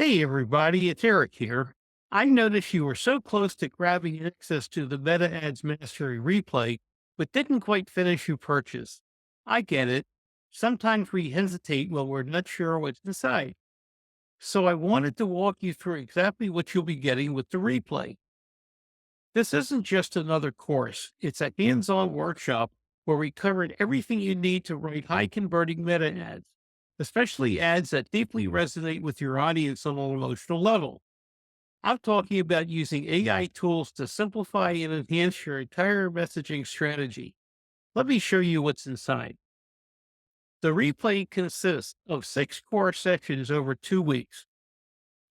Hey, everybody, it's Eric here. I noticed you were so close to grabbing access to the Meta Ads Mastery replay, but didn't quite finish your purchase. I get it. Sometimes we hesitate when we're not sure what to decide. So I wanted to walk you through exactly what you'll be getting with the replay. This isn't just another course, it's a hands on workshop where we covered everything you need to write high converting meta ads, especially ads that deeply resonate with your audience on an emotional level. I'm talking about using AI tools to simplify and enhance your entire messaging strategy. Let me show you what's inside. The replay consists of 6 core sessions over 2 weeks,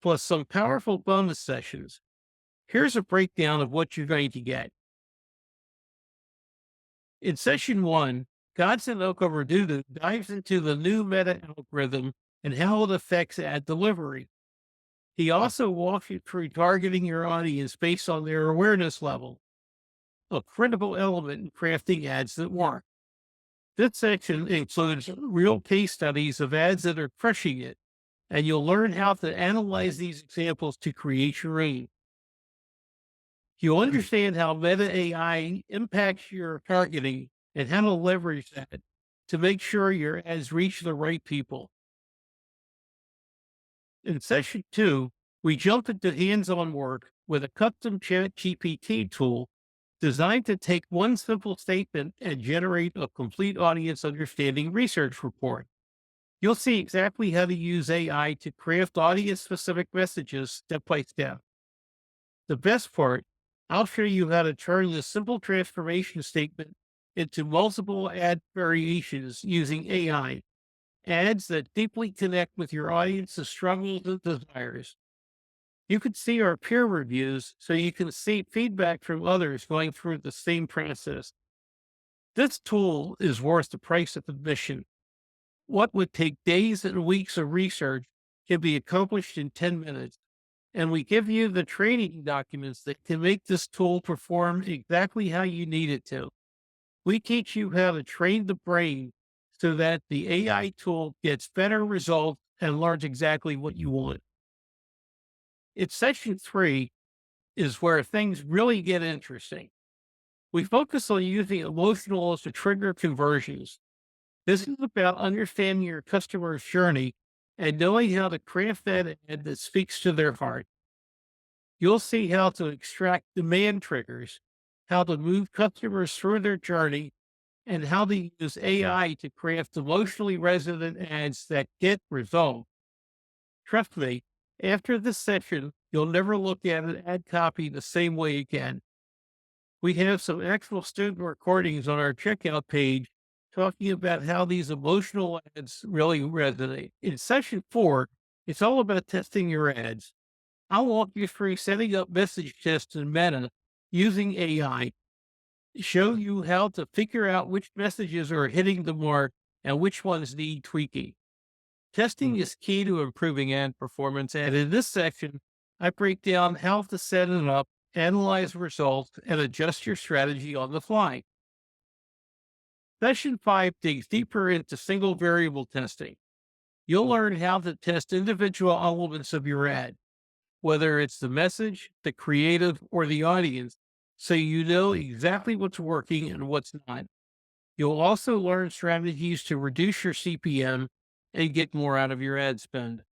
plus some powerful bonus sessions. Here's a breakdown of what you're going to get. In session 1, Godson Okoradudu dives into the new meta algorithm and how it affects ad delivery. He also walks you through targeting your audience based on their awareness level, a critical element in crafting ads that work. This section includes real case studies of ads that are crushing it, and you'll learn how to analyze these examples to create your own. You'll understand how Meta AI impacts your targeting and how to leverage that to make sure your ads reach the right people. In session 2, we jump into hands-on work with a custom chat GPT tool designed to take one simple statement and generate a complete audience understanding research report. You'll see exactly how to use AI to craft audience-specific messages step by step. The best part, I'll show you how to turn this simple transformation statement into multiple ad variations using AI, ads that deeply connect with your audience's struggles and desires. You can see our peer reviews so you can see feedback from others going through the same process. This tool is worth the price of admission. What would take days and weeks of research can be accomplished in 10 minutes. And we give you the training documents that can make this tool perform exactly how you need it to. We teach you how to train the brain so that the AI tool gets better results and learns exactly what you want. In session 3 is where things really get interesting. We focus on using emotional to trigger conversions. This is about understanding your customer's journey and knowing how to craft that ad that speaks to their heart. You'll see how to extract demand triggers, how to move customers through their journey, and how to use AI to craft emotionally resonant ads that get results. Trust me, after this session, you'll never look at an ad copy the same way again. We have some actual student recordings on our checkout page talking about how these emotional ads really resonate. In session 4, it's all about testing your ads. I'll walk you through setting up message tests in Meta using AI, show you how to figure out which messages are hitting the mark and which ones need tweaking. Testing is key to improving ad performance, and in this section, I break down how to set it up, analyze results, and adjust your strategy on the fly. Session 5 digs deeper into single variable testing. You'll learn how to test individual elements of your ad, whether it's the message, the creative, or the audience, so you know exactly what's working and what's not. You'll also learn strategies to reduce your CPM and get more out of your ad spend.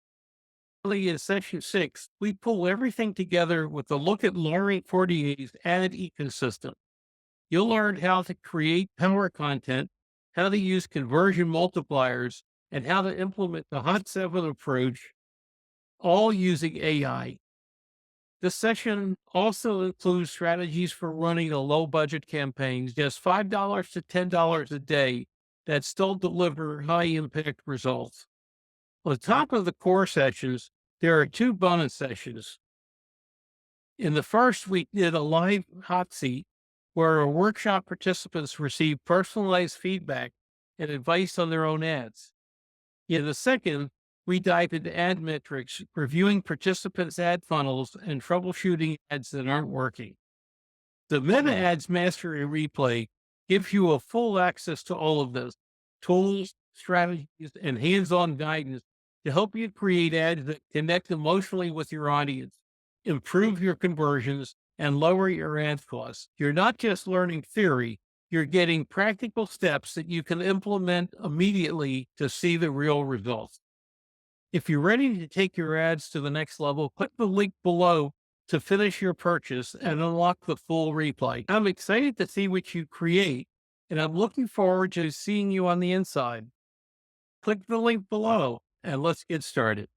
Finally, in session 6, we pull everything together with a look at Laurie Fortier's ad ecosystem. You'll learn how to create power content, how to use conversion multipliers, and how to implement the Hot 7 approach, all using AI. This session also includes strategies for running a low budget campaigns, just $5 to $10 a day that still deliver high impact results. On top of the core sessions, there are 2 bonus sessions. In the first, we did a live hot seat where our workshop participants received personalized feedback and advice on their own ads. In the second, we dive into ad metrics, reviewing participants' ad funnels and troubleshooting ads that aren't working. The Meta Ads Mastery Replay gives you a full access to all of this tools, strategies, and hands-on guidance to help you create ads that connect emotionally with your audience, improve your conversions, and lower your ad costs. You're not just learning theory, you're getting practical steps that you can implement immediately to see the real results. If you're ready to take your ads to the next level, click the link below to finish your purchase and unlock the full replay. I'm excited to see what you create, and I'm looking forward to seeing you on the inside. Click the link below and let's get started.